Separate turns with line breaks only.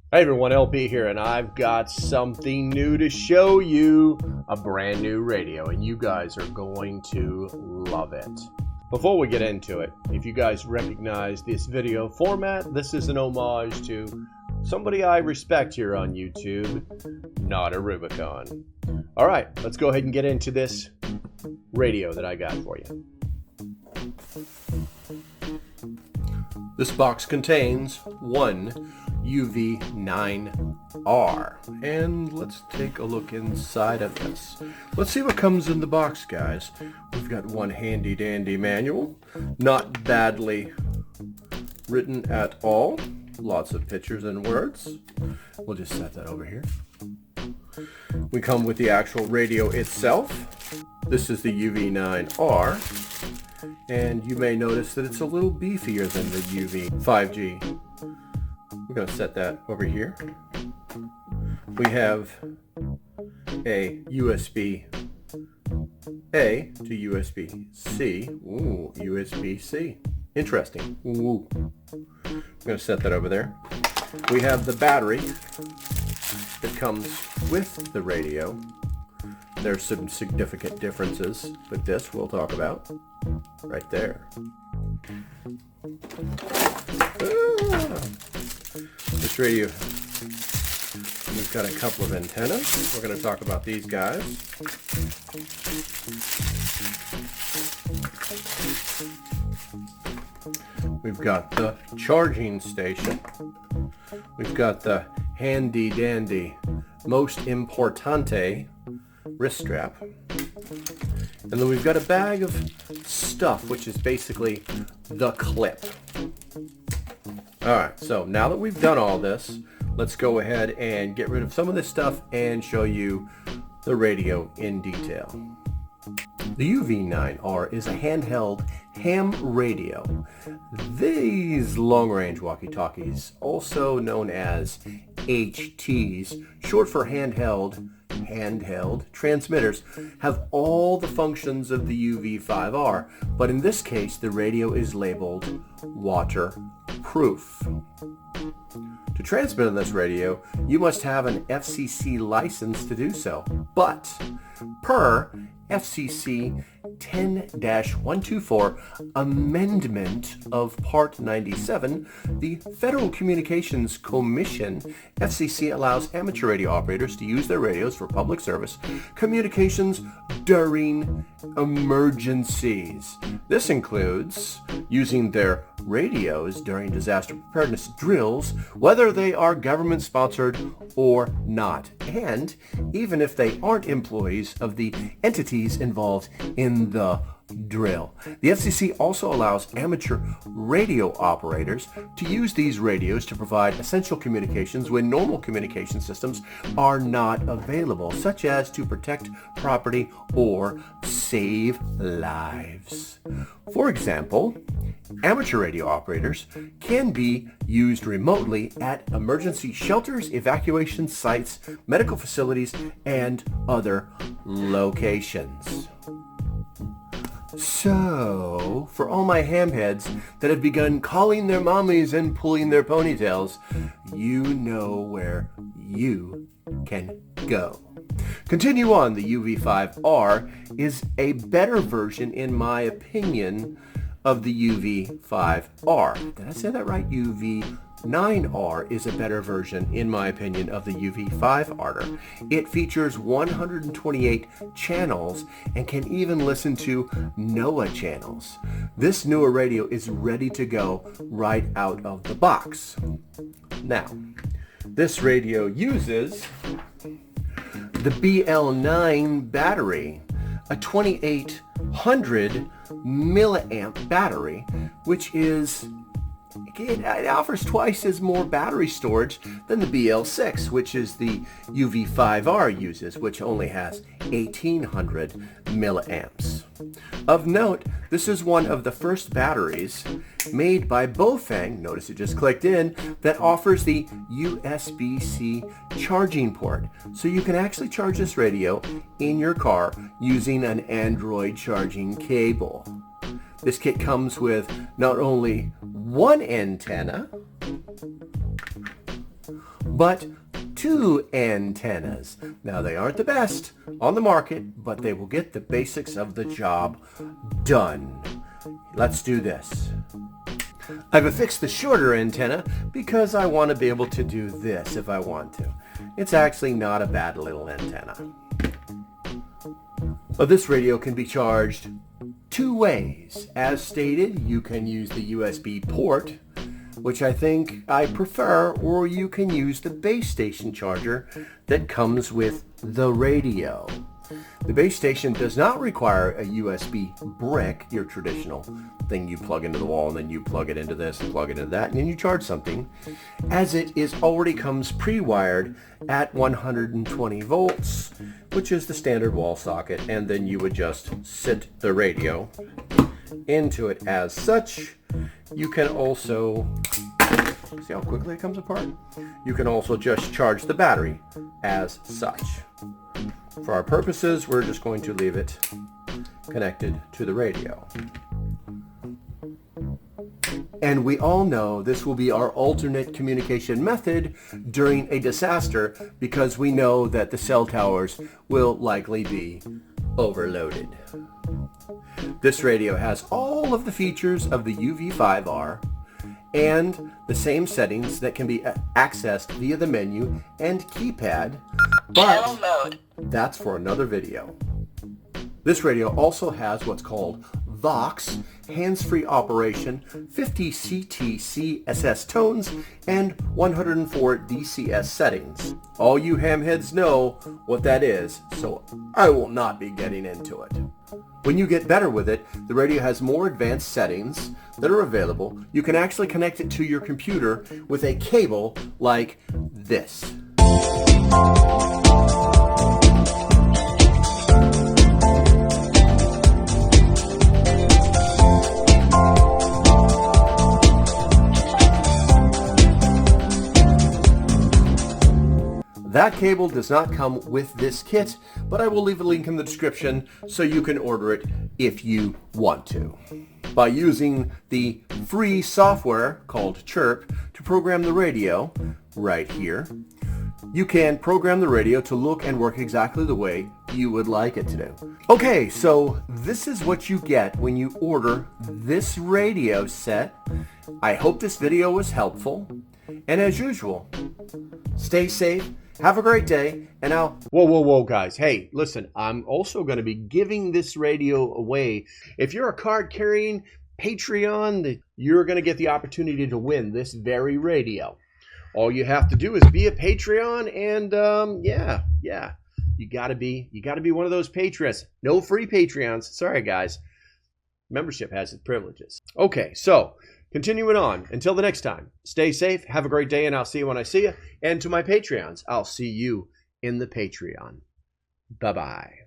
Hey everyone, LP here, and I've got something new to show you. A brand new radio, and you guys are going to love it. Before we get into it, if you guys recognize this video format, this is an homage to somebody I respect here on YouTube, Not a Rubicon. Alright, let's go ahead and get into this radio that I got for you. This box contains one UV-9R, and let's take a look inside of this. Let's see what comes in the box, guys. We've got one handy dandy manual, not badly written at all, lots of pictures and words. We'll just set that over here. We come with the actual radio itself. This is the UV-9R, and you may notice that it's a little beefier than the UV-5G. We're going to set that over here. We have a USB-A to USB-C. Ooh, USB-C. Interesting. Ooh. I'm going to set that over there. We have the battery that comes with the radio. There's some significant differences with this we'll talk about right there. This radio, we've got a couple of antennas. We're going to talk about these guys. We've got the charging station. We've got the handy dandy, most importante wrist strap. And then we've got a bag of stuff, which is basically the clip. Alright, so now that we've done all this, let's go ahead and get rid of some of this stuff and show you the radio in detail. The UV-9R is a handheld ham radio. These long-range walkie-talkies, also known as HTs, short for handheld transmitters, have all the functions of the UV-5R, but in this case the radio is labeled waterproof. To transmit on this radio, you must have an FCC license to do so, but per FCC 10-124 Amendment of Part 97, the Federal Communications Commission, FCC allows amateur radio operators to use their radios for public service communications during emergencies. This includes using their radios during disaster preparedness drills, whether they are government-sponsored or not, and even if they aren't employees of the entities involved in the drill. The FCC also allows amateur radio operators to use these radios to provide essential communications when normal communication systems are not available, such as to protect property or save lives. For example, amateur radio operators can be used remotely at emergency shelters, evacuation sites, medical facilities, and other locations. So, for all my hamheads that have begun calling their mommies and pulling their ponytails, you know where you can go. Continue on. The UV-5R is a better version, in my opinion, of the UV-5R. Did I say that right? UV-9R is a better version, in my opinion, of the UV-5R. It features 128 channels and can even listen to NOAA channels. This newer radio is ready to go right out of the box. Now, this radio uses the BL9 battery, a 2800 milliamp battery, which is, it offers twice as more battery storage than the BL6, which is the UV-5R uses, which only has 1800 milliamps. Of note, this is one of the first batteries made by Baofeng, notice it just clicked in, that offers the USB-C charging port. So you can actually charge this radio in your car using an Android charging cable. This kit comes with not only one antenna, but 2 antennas. Now, they aren't the best on the market, but they will get the basics of the job done. Let's do this. I've affixed the shorter antenna because I want to be able to do this if I want to. It's actually not a bad little antenna. But this radio can be charged 2 ways. As stated, you can use the USB port, which I think I prefer, or you can use the base station charger that comes with the radio. The base station does not require a USB brick, your traditional thing you plug into the wall and then you plug it into this and plug it into that and then you charge something, as it already comes pre-wired at 120 volts, which is the standard wall socket, and then you would just sit the radio into it as such. You can also, see how quickly it comes apart? You can also just charge the battery as such. For our purposes, we're just going to leave it connected to the radio. And we all know this will be our alternate communication method during a disaster, because we know that the cell towers will likely be overloaded. This radio has all of the features of the UV-9R and the same settings that can be accessed via the menu and keypad, but that's for another video. This radio also has what's called Vox, hands-free operation, 50 CTCSS tones, and 104 DCS settings. All you hamheads know what that is, so I will not be getting into it. When you get better with it, the radio has more advanced settings that are available. You can actually connect it to your computer with a cable like this. That cable does not come with this kit, but I will leave a link in the description so you can order it if you want to. By using the free software called Chirp to program the radio right here, you can program the radio to look and work exactly the way you would like it to do. Okay, so this is what you get when you order this radio set. I hope this video was helpful, and as usual, stay safe. Have a great day, and I'll... Whoa, guys. Hey, listen, I'm also going to be giving this radio away. If you're a card-carrying Patreon, you're going to get the opportunity to win this very radio. All you have to do is be a Patreon, and, yeah. You gotta be one of those patrons. No free Patreons. Sorry, guys. Membership has its privileges. Okay, so... continuing on, until the next time, stay safe, have a great day, and I'll see you when I see you. And to my Patreons, I'll see you in the Patreon. Bye-bye.